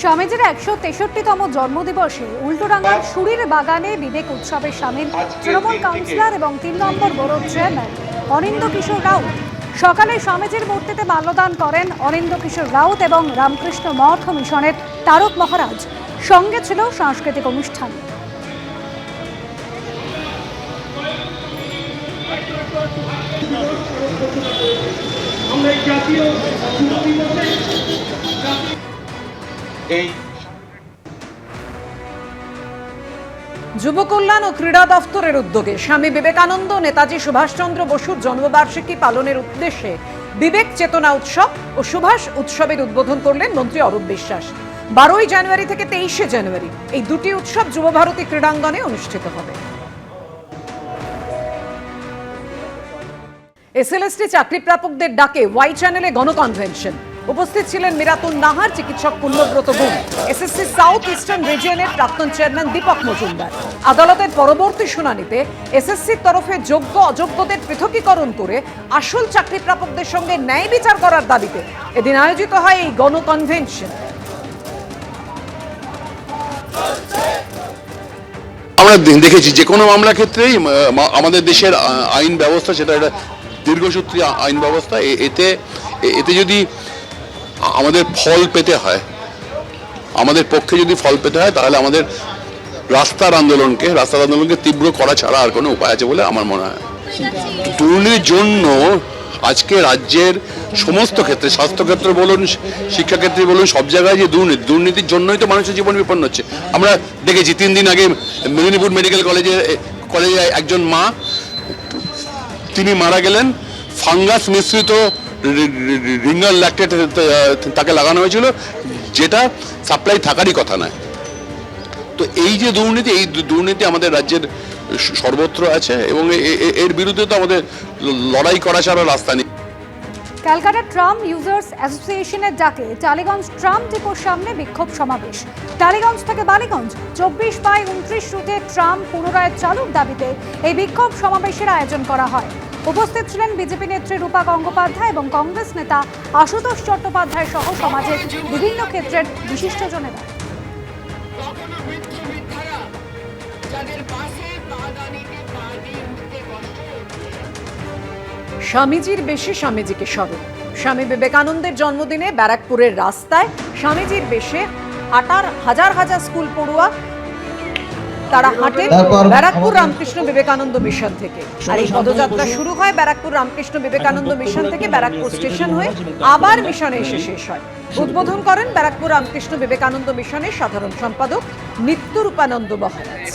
স্বামীজির ১৬৩তম জন্মদিবসে উল্টোডাঙ্গার সুরির বাগানে বিবেক উৎসবে সামিল তৃণমূল কাউন্সিলর এবং ৩ নম্বর বোর্ড চেয়ারম্যান অনিন্দ কিশোর রাউত। সকালে স্বামীজির মূর্তিতে মাল্যদান করেন অনিন্দ কিশোর রাউত এবং রামকৃষ্ণ মঠ মিশনের তারক মহারাজ। সঙ্গে ছিল সাংস্কৃতিক অনুষ্ঠান। যুব কল্যাণ ও ক্রীড়া দফতরের উদ্যোগে স্বামী বিবেকানন্দ নেতাজি সুভাষচন্দ্র বসুর জন্মবার্ষিকী পালনের উদ্দেশ্যে বিবেক চেতনা উৎসব ও সুভাষ উৎসবের উদ্বোধন করলেন মন্ত্রী অরূপ বিশ্বাস। 12 জানুয়ারি থেকে 23 জানুয়ারি এই দুটি উৎসব যুবভারতী ক্রীড়াঙ্গনে অনুষ্ঠিত হবে। এসএলএসটি চাকরি প্রাপকদের ডাকে ওয়াই চ্যানেলে গণকনভেনশন। উপস্থিত ছিলেন মিরাতুন নাহার, চিকিৎসক পুণ্যব্রত গুণ, এসএসসি সাউথ ইস্টার্ন রিজিয়নের প্রাক্তন চেয়ারম্যান দীপক মজুমদার। আদালতের পরবর্তী শুনানিতে এসএসসির তরফে যোগ্য অযোগ্যদের পৃথকীকরণ করে আসল চাকরি প্রাপকদের সঙ্গে ন্যায় বিচার করার দাবিতে এদিন আয়োজিত হয় এই গণকনভেনশন। আমরা দেখেছি যে কোনো মামলা ক্ষেত্রেই আমাদের দেশের আইন ব্যবস্থা, সেটা একটা দীর্ঘসূত্রী আইন ব্যবস্থা, এতে যদি আমাদের ফল পেতে হয়, আমাদের পক্ষে যদি ফল পেতে হয়, তাহলে আমাদের রাস্তার আন্দোলনকে তীব্র করা ছাড়া আর কোনো উপায় আছে বলে আমার মনে হয়। দুর্নীতির জন্য আজকে রাজ্যের সমস্ত ক্ষেত্রে, স্বাস্থ্যক্ষেত্রে বলুন, শিক্ষাক্ষেত্রে বলুন, সব জায়গায় যে দুর্নীতির জন্যই তো মানুষের জীবন বিপন্ন হচ্ছে। আমরা দেখেছি 3 দিন আগে মেদিনীপুর মেডিকেল কলেজে একজন মা, তিনি মারা গেলেন। ফাঙ্গাস মিশ্রিত রিঙ্গাল ল্যাকটেট তাকে লাগানো হয়েছিল, যেটা সাপ্লাই থাকারই কথা নয়। তো এই যে দুর্নীতি আমাদের রাজ্যের সর্বত্র আছে এবং এর বিরুদ্ধে তো আমাদের লড়াই করা ছাড়া রাস্তা নেই। ক্যালকাটা ট্রাম ইউজার্স অ্যাসোসিয়েশনের ডাকে টালিগঞ্জ ট্রাম ডিপোর সামনে বিক্ষোভ সমাবেশ। টালিগঞ্জ থেকে বালিগঞ্জ 24/29 রুটে ট্রাম পুনরায় চালুর দাবিতে এই বিক্ষোভ সমাবেশের আয়োজন করা হয়। উপস্থিত ছিলেন বিজেপি নেত্রী রূপা গঙ্গোপাধ্যায় এবং কংগ্রেস নেতা আশুতোষ চট্টোপাধ্যায় সহ সমাজের বিভিন্ন ক্ষেত্রের বিশিষ্টজনেরা। স্বামীজির বেশে স্বামীজিকে স্মরণ। স্বামী বিবেকানন্দের জন্মদিনে ব্যারাকপুরের রাস্তায় স্বামীজির বেশে হাঁটার হাজার হাজার স্কুল পড়ুয়া তারা হাঁটে ব্যারাকপুর রামকৃষ্ণ বিবেকানন্দ মিশন থেকে। আর এই পদযাত্রা শুরু হয় ব্যারাকপুর রামকৃষ্ণ বিবেকানন্দ মিশন থেকে, ব্যারাকপুর স্টেশন হয়ে আবার মিশনে এসে শেষ হয়। উদ্বোধন করেন ব্যারাকপুর রামকৃষ্ণ বিবেকানন্দ মিশনের সাধারণ সম্পাদক নিত্যরূপানন্দ মহারাজ।